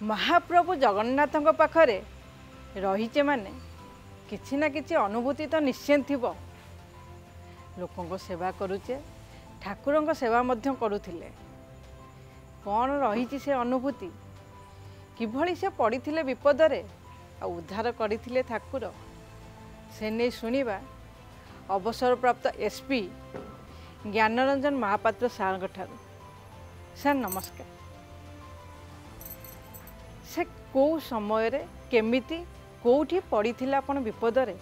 महाप्रभु जगन्नाथ पाखरे रहीचे माने किछि ना किछि अनुभूति तो निश्चय थिबो। लोकों सेवा करुचे ठाकुरों सेवा मध्य करुथिले कौन रही से अनुभूति किभली से पड़िथिले विपदरे आ उद्धार करथिले ठाकुर से नहीं शुणा अवसर प्राप्त एसपी ज्ञानरंजन महापात्र सार ठारू। सर नमस्कार। से कौ समय रे केमिति कोठी पड़िथिले आपण विपदरे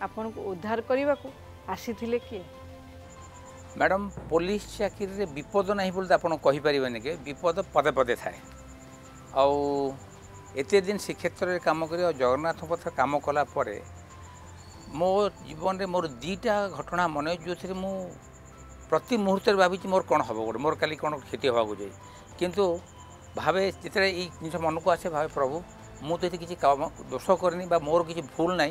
आपण को उद्धार करने को आसीथिले किए? मैडम पुलिस चाकरी रे विपद नहीं बोलते आप कहीपर कि विपद पदे पदे थाए। एते दिन श्रीक्षेत्र में कम कर जगन्नाथ पथ कम कला परे मो जीवन रे मोर दीटा घटना मन जो थे मु प्रति मुहूर्त भावी मोर कौन हम गोटे मोर काली कौन क्षति होगा जाए किंतु भावे जिते ये जिन मन को आसे भावे प्रभु मुझे किसी काम दोष करनी मोर किसी भूल ना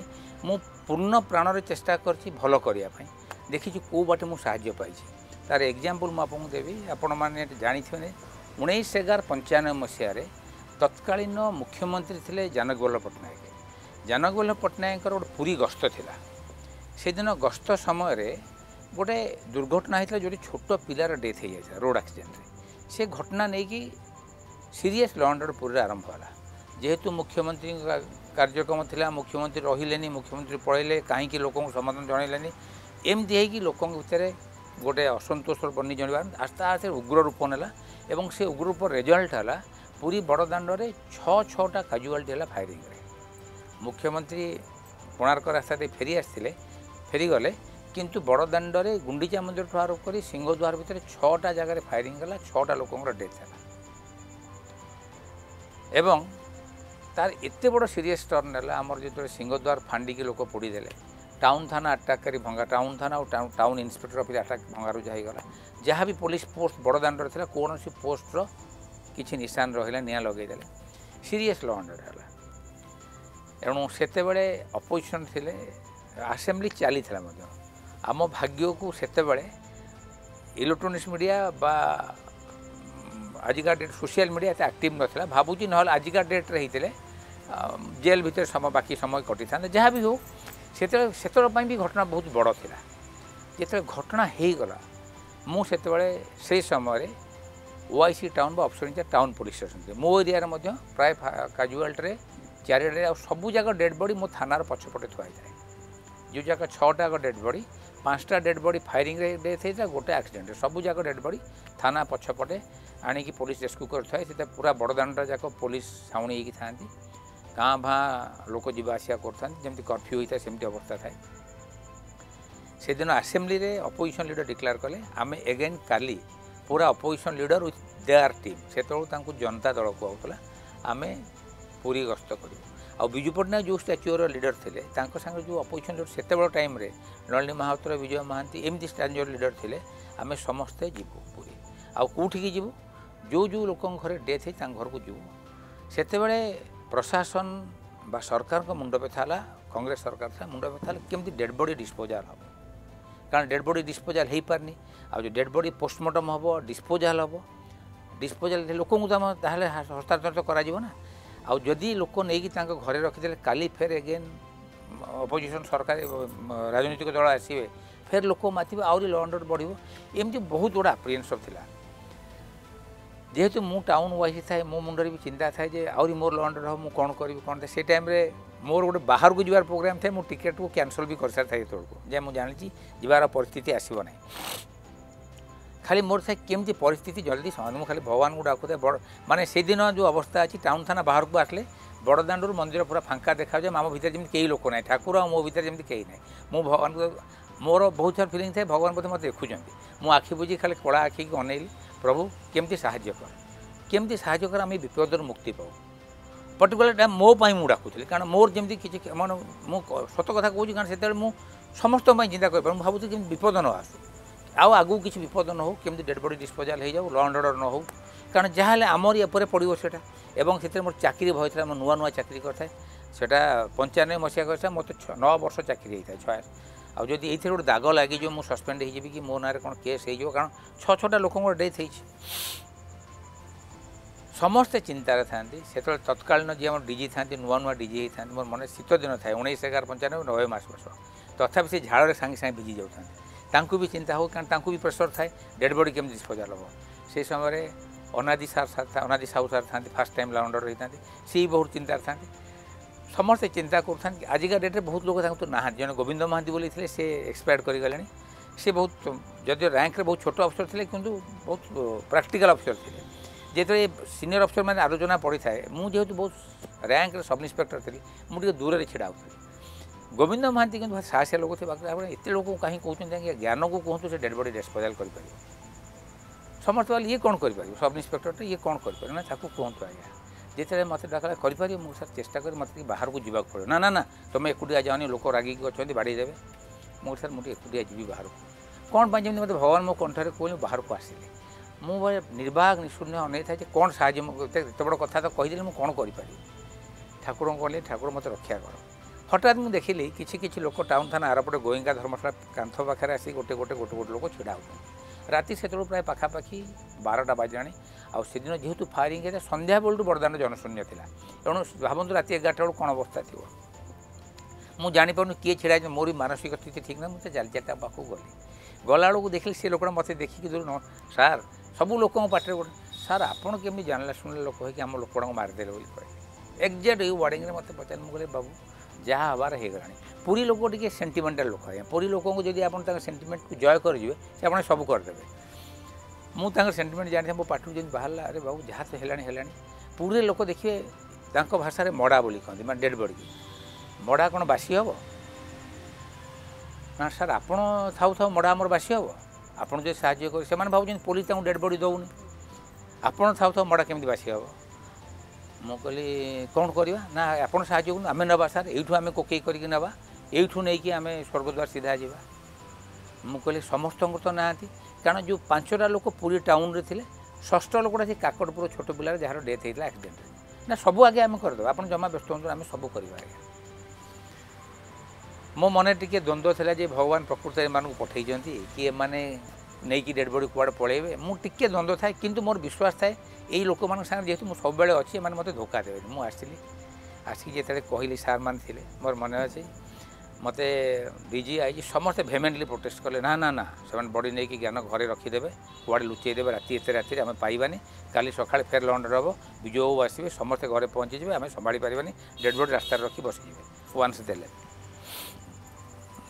मु पूर्ण प्राण चेष्टा करछि भल करने देखी कौ बाटे मुझे साहाय्य पाई तार एग्जाम्पल मुझे देवी आपण मैंने जानी 19/11/95 मसीह तत्कालीन मुख्यमंत्री थे जानकी वल्लभ पट्टनायक। जानकी वल्लभ पट्टनायक गोटे पुरी गस्त थिला। से दिन गस्त समय गोटे दुर्घटना होता जो छोट पिलार डेथ हो जाता रोड एक्सीडेंट से घटना नहीं कि सीरियस लॉ एंड ऑर्डर पूरे आरंभ होला। जेहेतु मुख्यमंत्री कार्यक्रम थिला मुख्यमंत्री रहिले मुख्यमंत्री पलैले कहीं लोक समाधान जनइले एमती है कि लोकों भितर गोटे असंतोष बनी जणवा आस्ते आस्ते उग्र रूप नेला एवं से उग्र रूप रिजल्ट है पूरी बड़दाण्ड में 6-6टा काजुआलिटी है फायरिंग रे। मुख्यमंत्री कोणार्क रास्ता फेरी आसते फेरीगले किंतु बड़दाण्ड में गुंडीचा मंदिर आरंभ कर सिंहद्वार भितर 6टा जगह फायरिंग है 6टा लोकंर डेथ है एवं तार एत बड़ सीरीयस टर्न है आमर जो सिंहद्वार फांडिकी लोक पोड़ीदे टाउन थाना अटैक करी भंगा टाउन थाना और town inspector office attack Bhangaru जागला जहाँ भी पुलिस पोस्ट बड़दाण्ड था कौन सी पोस्टर किसी निशान रहा निआ लगेदे सीरीयस लॉ एंड ऑर्डर है। एणु से अपोजिशन थे आसेम्बली चली आम भाग्य को सेते इलेक्ट्रोनिक्स मीडिया बा आजिका डेट सोशल मीडिया एत एक्टिव नाला भावुँ ना आजिका डेट रे होते जेल भितर समय बाकी समय कटि था जहाँ भी हो से भी घटना बहुत बड़ था। जिते घटना हो गला मुझे से समय ओआईसी टाउन अफसर टाउन पुलिस स्टेशन मो एरिया प्राय काजुआलिटी चारिड़े आ सबू जगह डेड बॉडी मो थानार पछपटे थुआ जाए जो जगह 6टा डेड बॉडी 5टा डेड बॉडी फायरिंग रे डेथ होता गोटे एक्सीडेंट सबू जगह डेड बॉडी थाना पछपटे आणिकी पुलिस रेस्क्यू करथाए से पूरा बड़दाण्ड जाक पुलिस साउणी होगी था गाँ भाँ लोक जावासिया करमती कर्फ्यू होता है सेमती अवस्था थाए। से दिन आसेम्बली रे अपोजिशन लीडर डिक्लेयर कले आम एगेन काली पूरा opposition leader with their team से जनता दल कहला आम पूरी गस्त करूँ आ विजु पट्टनायक जो स्टाच्यूर लीडर थे सागे जो अपोजिशन लीडर से टाइम नलिनी महापात्र विजय महांती एमती स्टाच्यूर लीडर थे आम समस्ते जीवु पूरी आउठी जीवु जो जो लोक घर डेथ है घर को जीवु से प्रशासन बा सरकार को मुंड व्यथा कांग्रेस सरकार था मुंड व्यथा केमती डेड बॉडी डिस्पोजाल हम कारण डेड बॉडी डिस्पोजाल हो पारनी आ जो डेड बॉडी पोस्टमार्टम हम डिस्पोजाल हम डिस्पोजाल लोक हस्तांतर तो करा आदि लोक नहीं घरे रखीदे काली फेर एगेन अपोजिशन सरकार राजनीतिक दल आसवे फेर लोक मातिबे आहरी लॉ एंड ऑर्डर बढ़िबो एमती बहुत बड़ा अप्रिहेंशन थिला। जेहेतु मु टाउन वाइज थाए मो मुंडर भी चिंता थाए जे आहरी मोर लॉ एंड ऑर्डर हम कौन करी कौन से टाइम रे मोर गोटे बाहर को जीवार प्रोग्राम थे मु टिकेट को कैंसल भी कर सारी था जे मुझे जानी जीवार परिस्थिति आसब ना खाली मोर था केमती परिस्थिति जल्दी मुझे खाली भगवान को डाकू था बड़ माने से दिन जो अवस्था अच्छी टाउन थाना बाहर को आसले बड़दाण्ड मंदिर पूरा फांका देखा जाए आम भर जमी कई लोक ना ठाकुर आ मो भर जमी कई ना मु भगवान को मोर बहुत सारा फिलिंग थे भगवान बोधे मत देखुं मु आखि बुझी खाली कड़ा आखि की अनेली प्रभु केमती साहाय्य कर केमती साहाय्य कर आम विपद मुक्ति पाऊ पर्टिकुलर मो मुझे डाकुली कारण मोर जमी किसी मान मु सत कथा कहूँ कारण से समस्त चिंता कर भावुँ कि विपद न आसू आगू किसी विपद न हो केमती डेड बॉडी डिस्पोजाल हो जाऊ लॉ एंड ऑर्डर न हो कारण जहाँ आमर या पड़ो से मोर चाकरी भय था नुआ नुआ चाकरी करता से 95 मसीहा कर मत 9 वर्ष चाकरी होता है 6 आउ जदि ये गोटे दाग लगे जो मुझे सस्पेंड हो कि मो ना कौन केस हो कारण 6-6टा लोक डेथ हो समस्ते चिंतार था से तत्कालीन जी आम डीजी था नुआ नुआ डीजी होता मोर मन शीत दिन थाए 19/11/95 90 मास वर्ष तथापि से झाड़ सांगे सांगे भिजी जाता भी चिंता हो कारण भी प्रेसर थाए डेड बॉडी केमती डिस्पोजाल हम से समय अनादि साहू सार था फास्ट टाइम लाउंडर रही था सी बहुत चिंतार था समस्ते चिंता कर आजिका डेट्रे बहुत लोग तो ना जन गोविंद महांती बोली थे से एक्सपायर कर गले सी बहुत जदिव रैंक बहुत छोट अफसर थे कि बहुत प्राक्टिकल अफसर थे जिते सीनियर अफसर मैंने आलोचना पड़ी थाए मुझे बहुत रैंक सब इन्स्पेक्टर थी मुझे दूर से छिड़ा होती गोविंद महांती कि साहसिया लोग थे एत लोग कहीं कहते ज्ञान को कहतु से डेड बॉडी डिस्पोजाल कर समस्त वाले ये कौन कर सब इन्स्पेक्टर ये कौन कर ना कहतु आज्ञा जिते मत डाक कर मुझे चेष्टा कर मत बाहर को जीवाक पड़े ना ना ना तुम एकुटिया जाओनी लोक रागिक अच्छा बाड़ी देवे मुझे सर मुझे एकुटिया जी बाहर को कौन पाई जमी मत भगवान मो कंठर कहली बाहर को आसिले मुझे निर्वाक निशून्य अने था कौन सात बड़ कथा तो कहीदेली मुझे कौन करी ठाकुर कहली ठाकुर मत रक्षा कर हठात मुझे देखिली किसी लोक टाउन थाना आरपटे गोइंका धर्मशाला कांथ पाखे आसी गोटे गोटे गोटे गोटे लोक छिड़ा हो राति से प्राय पाखापाखि 12टा बाजाणी आदिन जेहेतु फायरिंग है संध्या बेलू बरदान जनशून्य था तेणु भावतु राति 11टा बेलू कौन अवस्था थी मुझे जापर किए छिड़ा मोर मानसिक स्थिति ठीक ना मुझे 4 पाखक गली गला बेलू देखिए सी लोकटा मत देखिक दूर न सार सबू लोक पाटे गोटे सार आपड़ केमी जानला शुणिले लोक है आम लोक मारिदेले कहे एक्जाक्ट ये वार्डिंग मत पचार मुझे बाबू जहाँ हबार हो गला पुरी लोक टे सेंटिमेंटाल लोक है पुरी लोक जब आप सेंटिमेंट को जय करेंगे से आप सब करदे मुझे सेंटिमेंट जानी मो पाठ जब बाहर अरे बाबू जहाँ तो है पुरी लोक देखिए भाषा मड़ा बोली कहते मैं डेड बॉडी मड़ा कौन बासी हम ना सर आपड़ थाऊ थाऊ मड़ा आमर बासी हम आपड़ जो साहय कर से भाव पुलिस डेड बॉडी दौनी आपड़ थाऊ थाऊ मड़ा केमी बासी हम मु कहली कौन करवा ना आप साहय करूँ आम नवा सार यूँ आम कोकई करके नवा यूँ नहीं कि आम स्वर्गद्वार सीधा जावा मु कहली समस्त तो ना कारण जो 5टा लोक पुरी टाउन रे थे 6ठ लोकटा से काकटपुर छोट पिलार जार डेथ होता एक्सीडेंट ना सब आगे आम करदे आप जमा व्यस्त हूँ आम सब करवा आज्ञा मो मन टे द्वंद्व था भगवान प्रकृति एम पठे कि एने नहीं कि डेड बॉडी कुआड़े पलैबे मुझे द्वंद्व थाए कि मोर विश्वास थाए यही लोक मान जेहतु मुझे सब अच्छी मत धोखा देवे मुझे आसली आसिक जिते कहली सार मान थे मोर मन अच्छे मत डीजी आई समस्ते भेमेंटली प्रोटेस्ट कले ना ना ना से बॉडी नहीं कि ज्ञान घरे रखीदेवे कुआड़े लुचेदेवे राति एत राति आम पाइबानी काली सकाଳେ फेर लंडर हम विजय बाबू आसवे समस्ते घरे पहुँचीजे आम संभाली पार्बानी डेड बॉडी रास्तार रखी बसजे वान्स देले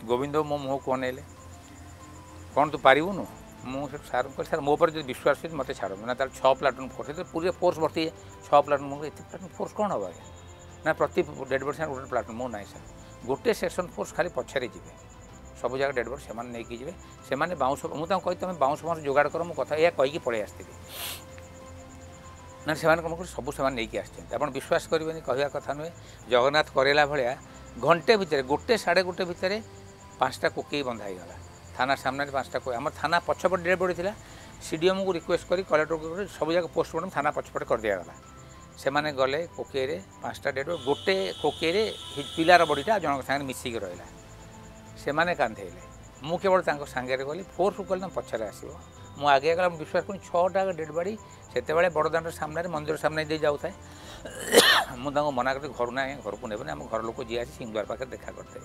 गोविंद मो मुँह को अनेले कौन तू पारूनु मुझे सार कह सार मो पर जो विश्वास है मत छाड़ ना तार 6 प्लाटून फोर्स पूरे फोर्स भर्ती 6 प्लाटून मुझे एत प्लाटून फोर्स कौन हम आज्ञा ना प्रति डेड बॉडी साथ गोटे प्लाटून मो ना सर गोटे सेक्शन फोर्स खाली पछारे जी सब जगह डेड बॉडी से नहीं जी से बाउंस मुझे कही तुम बाउंस बाउंस जोगाड़ कर मो कथा यह कहीकि पलि आसती ना से कौन कर सब से नहीं आसते आप विश्वास करेंगे कहवा कथा नुहे जगन्नाथ करेला भाया घंटे भितर गोटे साढ़े गोटे भितर 5टा कोकई बंधाईगला थाना सामने 5टा आम थाना पछपटे डेड बॉडी था सीडीएम को रिक्वेस्ट कर कलेक्टर को सब जगह पोस्टमार्टम थाना पछपटे कर दिगला से मैंने गले कोकई 5टा डेड बॉडी गोटे कोकई पिलार बॉडीटा जन सागर मिसिक रहा से मैंने कांधेले मु केवल सांगे गली फोर्स को तुम पछारे आसो मु आगे गला विश्वास कर 6टा डेड बॉडी से बड़दान सामने मंदिर सामने दे जाऊे मुझे मना कर घर ना घर को नेबे आम घर लोग जी आसी सिंहद्वार पाखे देखा करते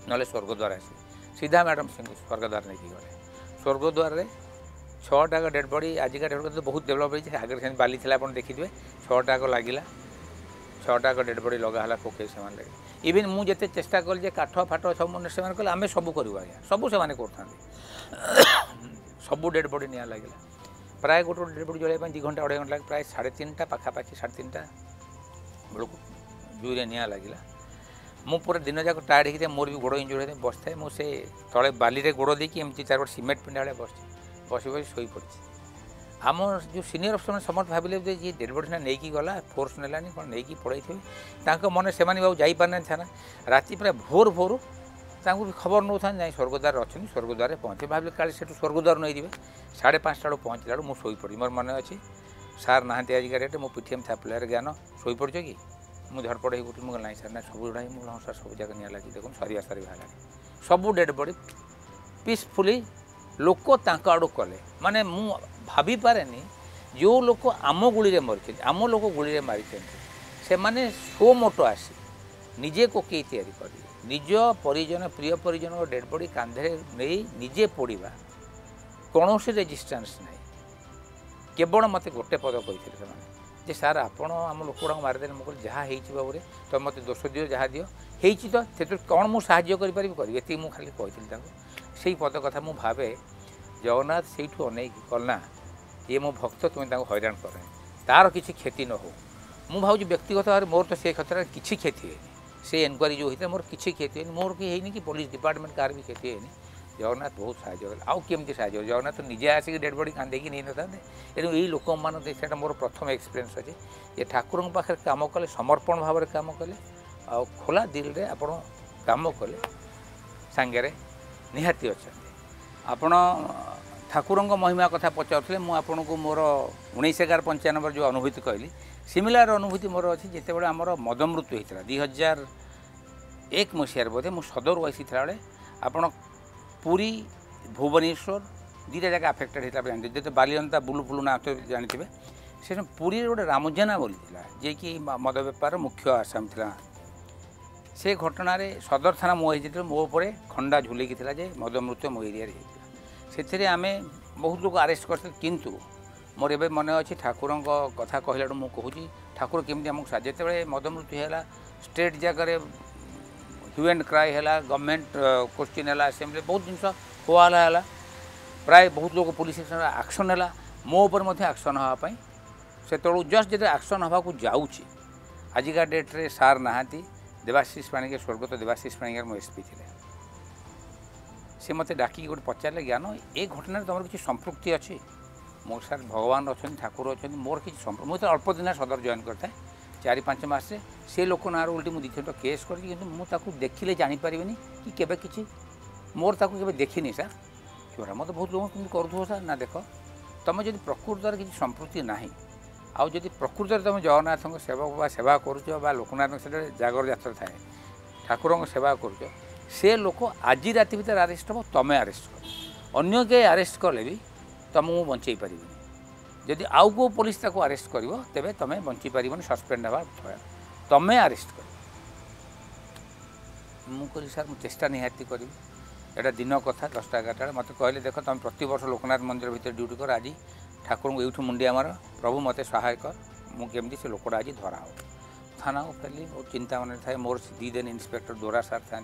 ना स्वर्गद्वार आसी सीधा मैडम स्वर्गद्वार नहीं गले स्वर्गद्वार 6टा डेड बॉडी आजिका डेड बॉडी तो बहुत डेभलप होती आगे से बाली थी आप देखिए 6टा लगिला 6टा डेड बॉडी लगाला कोकई से लगे इवेन मुझे चेष्टा कल काठ फाट सब से कहले आम सब करूँ आज्ञा सब से कर सब डेड बॉडी निया लगे प्राय गोटे डेड बॉडी जल्दी 2 घंटा 2.5 घंटा लगे प्राय 3:30 पाखापाखि 3:30 बेलू जुईरे निया लगे मु पूरा दिन जाक टायर्ड होता मोर भी गोड़ इंजुरी होता बस थाए मुझे तले बाली गोड़ देकी एमती 4 सिमेंट पिंडा भाई बस बस शई पड़ी आम जो सीनियर अफसर मैंने समस्त भाविले ये डेड बॉडी नहीं कि गला फोर्स नेलानी कौन नहीं कि पड़े थे मन से बाबू जापारे थाना राति प्राय भोर भोर भी खबर नौ था जाए स्वर्गद्वार अच्छे स्वर्गद्वार पहुँचे भाविले काले से स्वर्गद्वार नहीं जी 5:30 बेलू पहुँचला बेलू मुझे पड़ी मोर मन अच्छे सार नहांती आजिका डेट मो पीटीएम था पिलार ज्ञान शई पड़ कि मुझे धड़पड़ हो मुझे ना सर ना सब जोड़ा मुझे सर सब जगह निया लगी देखो सरिया सरी बाहर सब डेड बॉडी पीसफुली लोक आड़ कले माने मु भाभी पारे जो लोक आम गुड़ी मरी आम लोक गुड़ी मारी से मैंने सो मोटो आसी निजे कोकई तैयारी कर निज परिजन प्रिय परिजन डेड बॉडी कांधे नहीं निजे पोड़ा कौन रेजिस्टेंस ना केवल मत गोटे पद कही जे सार आपण आम लोक गुड़ा मारिदेने मुझे जहाँ बाबू तो मत दोष दियो जहाँ दियो तो से कौन मुझे साहाଯ୍य करी ये मुझे खाली कही से पद कथा मुझे भावे जगन्नाथ से अनेक कलना ये मो भक्त तुम्हें हैरान कर तार किसी क्षति न हो मु भाव व्यक्तिगत भाव मोर तो से क्षेत्र में किसी क्षति है से एनक्वारी जो होता है मोर किसी क्षति है मोर कि पुलिस डिपार्टमेंट कार भी क्षति है जगन्नाथ बहुत साहय आउ केमती साहय जगन्नाथ तो निजे आसिक डेड बॉडी कांधेकी नहीं न था तेणु यही लोक मान से मोर प्रथम एक्सपीरियंस अच्छे ये ठाकुर पाखे कम कले समर्पण भाव में कम कले आ खोला दिल रे आपण कम कले सांगे निहाती अच्छा आपण ठाकुर महिमा कथा पचारे मुझे को मोर 1995 जो अनुभूति कहली सिमिलार अनुभूति मोर अच्छी जिते बड़े आमर मद मृत्यु होता 2001 मसीह बोधे मुझ सदर वैसी था बेले आपण पुरी भुवनेश्वर दुटा जगह आफेक्टेड होता जानते जो बालियंता बुलू फुलू ना तो जानते से पुरी गोटे रामजेना बोली जे कि मद बेपार मुख्य आसाम था से घटना सदर थाना मो मो पर खंडा झुलिकी जे मद मृत्यु मो एरिया से आम बहुत लोग आरेस्ट करते किंतु मोर ए मन अच्छी ठाकुर कथा कहला मुझे कहूँ ठाकुर केमती आमको साजे जो मद मृत्यु है स्टेट जगह ह्यू एंड क्राई है गवर्नमेंट क्वेश्चन है असेंबली बहुत जिन होहाला है प्राय बहुत लोग पुलिस एक्शन है मो पर एक्शन हाँपाई से जस्ट जो एक्शन हाँ जाऊँगी आजिका डेट्रे सार नहांती देवाशीष पाणिग्राही स्वर्गत देवाशीष पाणिग्राही मो एसपी थे सी मत डाक गोटे पचारे ज्ञान ए घटना तुम किसी संपृक्ति अच्छी मोर सार भगवान अच्छा ठाकुर अच्छा मोर किसी मुझे अल्प दिन सदर जॉइन करता 4-5 मास से लोक ना उल्टी मुझे दिखा केस कर देखिले जापर कि केवे किसी मोर ताकू केवे देखनी सार छोरा मत बहुत लोग करूँ सार ना देख तुम जब प्रकृतर किसी संपृक्ति ना आउ जब प्रकृत तुम जगन्नाथ सेवा सेवा कर लोकनाथ से जागर जात्रा थाए ठाकुर सेवा कर से लोक आज राति भर आरेस्ट हम तुम आरेस्ट कर अन्य के आरेस्ट कले भी तुमको बंचे पार जदि आउ को पुलिस ताको आरेस्ट कर तेरे तुम बंची पार सस्पेंड हवा भय तुम आरेस्ट कर मुझे सार मुझे चेष्टा निहाती करी एटा दिन कथा 10टा-11टा मत कहले देख तुम प्रति वर्ष लोकनाथ मंदिर भीतर ड्यूटी कर आज ठाकुर यूठू मुंडिया मार प्रभु मत सहाय कर मुझे से लोकटा आज धरा हो थाना को फेरली बहुत चिंता मन था मोर 2 दिन इन्स्पेक्टर दोरा सार था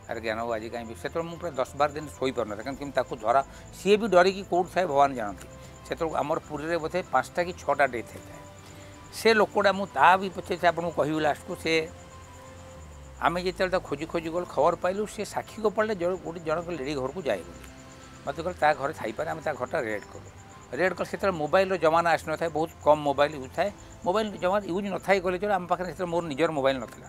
अरे ज्ञान हो आज कहीं से पूरा 10-12 दिन शोई पार ना कि धरा सी भी डरिकी कौट थाए भगवान जानती से आमर पुरी में बोधे 5टा कि 6टा डेथ होता है से लोकटा मुझे भी पचे आपको कहूँ लास्ट को से आम जो खोजी खोजी गल खबर पाइलु से साक्षी को पड़े गोटे जनक लेडी घर को जाए मत कह घर थपारे आम घरटा रेड कलु रेड कल से मोबाइल जमाना आस न बहुत कम मोबाइल यूज थाए मोबाइल जमा यूज न थाई गले चलो आम पाखे मोर निजर मोबाइल नाला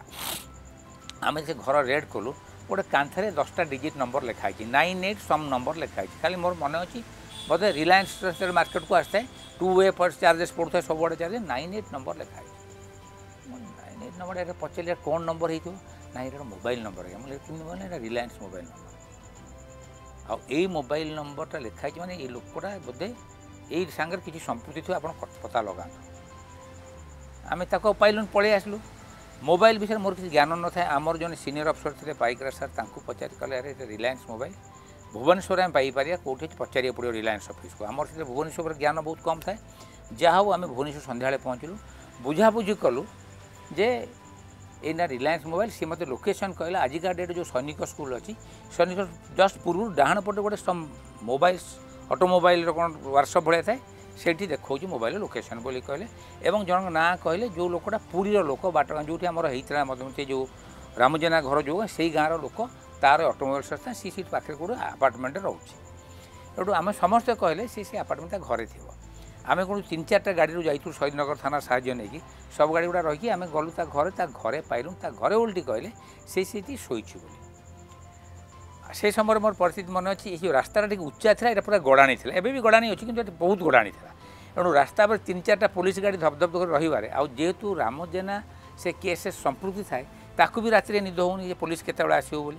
आम से घर रेड कलु गोटे कांथरे 10टा डिजिट नंबर लिखाई 98 सम नंबर लिखाई खाली मोर मन अच्छी बोधे रिलायंस मार्केट को आसता है 2 वे पर चार्जेस पड़ता है सब चार्ज 98 नंबर लिखाई 98 नंबर पचारे कौन नंबर हो ना ये मोबाइल नंबर है मुझे रिलायंस मोबाइल नंबर आई मोबाइल नंबरटा लिखाई मैंने ये लोकटा बोधे यही सांगे किसी संपत्ति थी आप पता लगा आम ताको पाइलु पलि आसलु मोबाइल विषय मोर किसी ज्ञान न था आमर जो सीनियर अफसर थे पाइकरा सार पचारि कले अरे रिलायंस मोबाइल भुवनेश्वर में पाइपर कौटे पचार पड़ो रिलायंस ऑफिस को आमर से भुवनेश्वर ज्ञान बहुत कम थाए जहाँ आम भुवनेश्वर सन्ध्या पहुँचलु बुझाबुझी कलु जे एना रिलायंस मोबाइल सी मत लोकेशन कहला आजिका डेट जो सैनिक स्कूल अच्छी सैनिक जस्ट पूर्व डाण पटे गोटे मोबाइल ऑटोमोबाइल कौन वर्कशॉप भाया थाए से देखा मोबाइल लोकेशन बोली कहले एवं जन ना कहले जो लोकटा पुरी लोक बाट जो आम होता मधुमती जो रामजेना घर जो से गाँव लोक तार ऑटोमोबाइल संस्था सी सीट पाखे गोटे आपार्टमेंट रोचे आम समस्ते कहले सी आपार्टमेंट घरे थी आम कौन 3-4टा गाड़ी जाइलु शहीदनगर थाना साहाଯ୍य नहीं सब गाड़ी गुड़ा रही आम गलु घरे पाइलु घरे उल्टी कहले से शोची बोली से समय मोर परिस्थिति मन अच्छी ये रास्ता टी उच्चा था ये पूरा गड़ाणी था एवं भी गड़ाणी अच्छी कि बहुत गड़ाणी था तेणु रास्ता पर 3-4टा पुलिस गाड़ी धपधप कर रही जेहेतु रामजेना से केस संपृक्ति थाए ताकू भी राति निद होनी पुलिस केत आसो बोली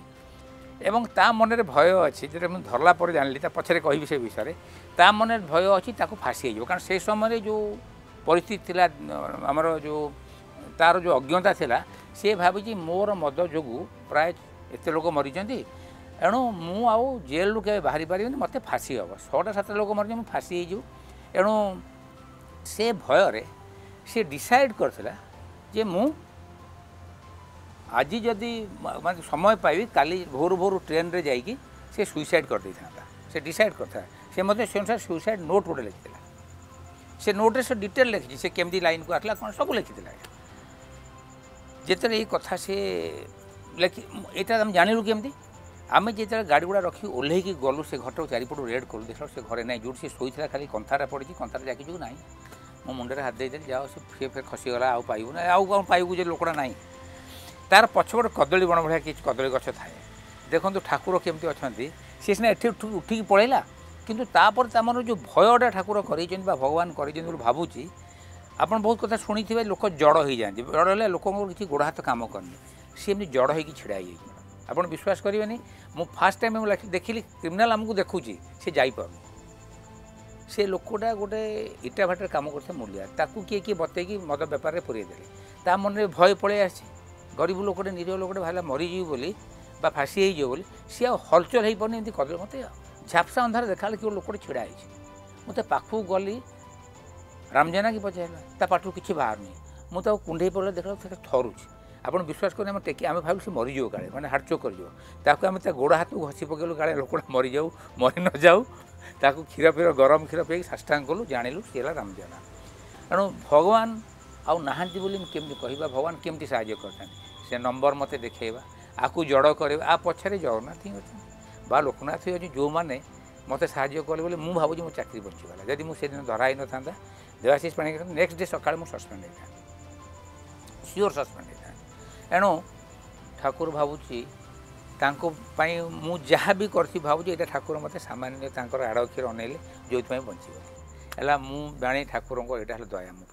ଏବଂ ତା ମନରେ ଭୟ ଅଛି ଯେଟା ମୁଁ ଧରିଲା ପରେ ଜାଣିଲି ତା ପଛରେ କହିବି ସେ ବିଷୟରେ ତା ମନରେ ଭୟ ଅଛି ତାକୁ ଫାଶୀ ହେଇଯିବ କାରଣ ସେ ସମୟରେ ଯେଉଁ ପରିସ୍ଥିତି ଥିଲା ଆମର ଯେଉଁ ତାର ଯେଉଁ ଅଜ୍ଞତା ଥିଲା ସେ ଭାବିଛି ମୋର ମଦ ଯୋଗୁଁ ପ୍ରାୟ ଏତେ ଲୋକ ମରିଛନ୍ତି ଏଣୁ ମୁଁ ଆଉ ଜେଲରୁ କେବେ ବାହାରି ପାରିବିନି ମୋତେ ଫାଶୀ ହେବ 6ଟା 7ଟା ଲୋକ ମରିଛନ୍ତି ମୁଁ ଫାଶୀ ହେଇଯିବ ଏଣୁ ସେ ଭୟରେ ସେ ଡିସାଇଡ୍ କରିଥିଲା ଯେ ମୁଁ ଆଜି ଯଦି ମାନେ ସମୟ ପାଇବି କାଲି ଭୋରୁ ଭୋରୁ ଟ୍ରେନ୍ରେ ଯାଇକି ସେ ସୁଇସାଇଡ଼୍ କରିଦେଇଥାନ୍ତା ସେ ଡିସାଇଡ଼୍ କରିଥିଲା ସେ ମଧ୍ୟ ସେ ଅନୁସାରେ ସୁଇସାଇଡ଼୍ ନୋଟ୍ ଗୋଟେ ଲେଖିଥିଲା ସେ ନୋଟ୍ରେ ସେ ଡିଟେଲ୍ ଲେଖିଛି ସେ କେମିତି ଲାଇନ୍କୁ ଆସିଲା କ'ଣ ସବୁ ଲେଖିଥିଲା ଯେତେବେଳେ ଏଇ କଥା ସେ ଲେଖି ଏଇଟା ଆମେ ଜାଣିଲୁ କେମିତି ଆମେ ଯେତେବେଳେ ଗାଡ଼ି ଗୁଡ଼ା ରଖି ଓହ୍ଲେଇକି ଗଲୁ ସେ ଘରଟାକୁ ଚାରିପଟୁ ରେଡ୍ କଲୁ ଦେଖିଲା ସେ ଘରେ ନାହିଁ ଯେଉଁଠି ସେ ଶୋଇଥିଲା ଖାଲି କନ୍ଥାଟା ପଡ଼ିଛି କନ୍ଥାଟା ଜାକିଛୁ ନାହିଁ ମୋ ମୁଣ୍ଡରେ ହାତ ଦେଇଦେଲି ଯାଅ ସେ ଫେର୍ ଖସିଗଲା ଆଉ ପାଇବୁ ନା ଆଉ କ'ଣ ପାଇବୁ ଯେ ଲୋକଟା ନାହିଁ ତାର ପଛପଟେ କଦଳୀ ବଣ ଭଳିଆ କିଛି କଦଳୀ ଗଛ ଥାଏ ଦେଖନ୍ତୁ ଠାକୁର କେମିତି ଅଛନ୍ତି ସେ ସିନା ଏଠି ଉଠିକି ପଳେଇଲା କିନ୍ତୁ ତାପରେ ତାଙ୍କର ଯେଉଁ ଭୟଟା ଠାକୁର କରେଇଛନ୍ତି ବା ଭଗବାନ କରେଇଛନ୍ତି ବୋଲି ଭାବୁଛି ଆପଣ ବହୁତ କଥା ଶୁଣିଥିବେ ଲୋକ ଜଡ଼ ହେଇଯାଆନ୍ତି ଜଡ଼ ହେଲେ ଲୋକଙ୍କର କିଛି ଗୋଡ଼ ହାତ କାମ କରିନି ସେ ଏମିତି ଜଡ଼ ହେଇକି ଛିଡ଼ା ହେଇଯାଇଛି ଆପଣ ବିଶ୍ୱାସ କରିବେନି ମୁଁ ଫାର୍ଷ୍ଟ ଟାଇମ୍ ମୁଁ ଦେଖିଲି କ୍ରିମିନାଲ୍ ଆମକୁ ଦେଖୁଛି ସେ ଯାଇପାରୁନି ସେ ଲୋକଟା ଗୋଟେ ଇଟା ଭାଟରେ କାମ କରୁଥିବା ମୂଲିଆ ତାକୁ କିଏ କିଏ ବତେଇକି ମଦ ବେପାରରେ ପୁରେଇ ଦେଲେ ତା ମନରେ ଭୟ ପଳେଇ ଆସିଛି ଗରିବ ଲୋକଟେ ନିରୀହ ଲୋକଟେ ବାହାରିଲା ମରିଯିବ ବୋଲି ବା ଫାଶୀ ହେଇଯିବ ବୋଲି ସିଏ ଆଉ ହଲଚଲ ହେଇପାରୁନି ଏମିତି କଦଳୀ ମୋତେ ଝାପ୍ସା ଅନ୍ଧାର ଦେଖାହେଲା କି ଲୋକଟେ ଛିଡ଼ା ହେଇଛି ମୁଁ ତା ପାଖକୁ ଗଲି ରାମଜେନା କି ପଚାରିଲା ତା ପାଟିରୁ କିଛି ବାହାରୁନି ମୁଁ ତାକୁ କୁଣ୍ଢେଇ ପଡ଼ିଲା ଦେଖିଲା ସେଟା ଥରୁଛି ଆପଣ ବିଶ୍ୱାସ କରନି ଆମେ ଟେକି ଆମେ ଭାବିଲୁ ସେ ମରିଯିବ କାଳେ ମାନେ ହାର୍ଟଚୋକ୍ କରିଯିବ ତାକୁ ଆମେ ତା ଗୋଡ଼ ହାତକୁ ଘଷି ପକେଇଲୁ କାଳେ ଲୋକଟା ମରିଯାଉ ମରି ନ ଯାଉ ତାକୁ କ୍ଷୀର ଫିର ଗରମ କ୍ଷୀର ପିଇକି ସାଷ୍ଟାଙ୍ଗ କଲୁ ଜାଣିଲୁ ସିଏ ହେଲା ରାମଜେନା ତେଣୁ ଭଗବାନ ଆଉ ନାହାନ୍ତି ବୋଲି କେମିତି କହିବା ଭଗବାନ କେମିତି ସାହାଯ୍ୟ କରିଥାନ୍ତି ସେ ନମ୍ବର ମୋତେ ଦେଖାଇବା ଆକୁ ଜଡ଼ କରେଇବା ଆ ପଛରେ ଜଗନ୍ନାଥ ହିଁ ଅଛନ୍ତି ବା ଲୋକନାଥ ହିଁ ଅଛି ଯେଉଁମାନେ ମୋତେ ସାହାଯ୍ୟ କଲେ ବୋଲି ମୁଁ ଭାବୁଛି ମୋ ଚାକିରି ବଞ୍ଚିଗଲା ଯଦି ମୁଁ ସେଦିନ ଧରା ହେଇନଥାନ୍ତା ଦେବାଶିଷ ପାଣିଗ୍ରାହୀ ନେକ୍ସଟ ଡେ ସକାଳେ ମୁଁ ସସ୍ପେଣ୍ଡ ହେଇଥାନ୍ତି ସିଓର ସସ୍ପେଣ୍ଡ ହେଇଥାନ୍ତି ଏଣୁ ଠାକୁର ଭାବୁଛି ତାଙ୍କ ପାଇଁ ମୁଁ ଯାହା ବି କରିଛି ଭାବୁଛି ଏଇଟା ଠାକୁର ମୋତେ ସାମାନ୍ୟ ତାଙ୍କର ଆଡ଼ ଅକ୍ଷର ଅନେଇଲେ ଯେଉଁଥିପାଇଁ ବଞ୍ଚିଗଲି ହେଲା ମୁଁ ଜାଣି ଠାକୁରଙ୍କ ଏଇଟା ହେଲା ଦୟା ମୁଁ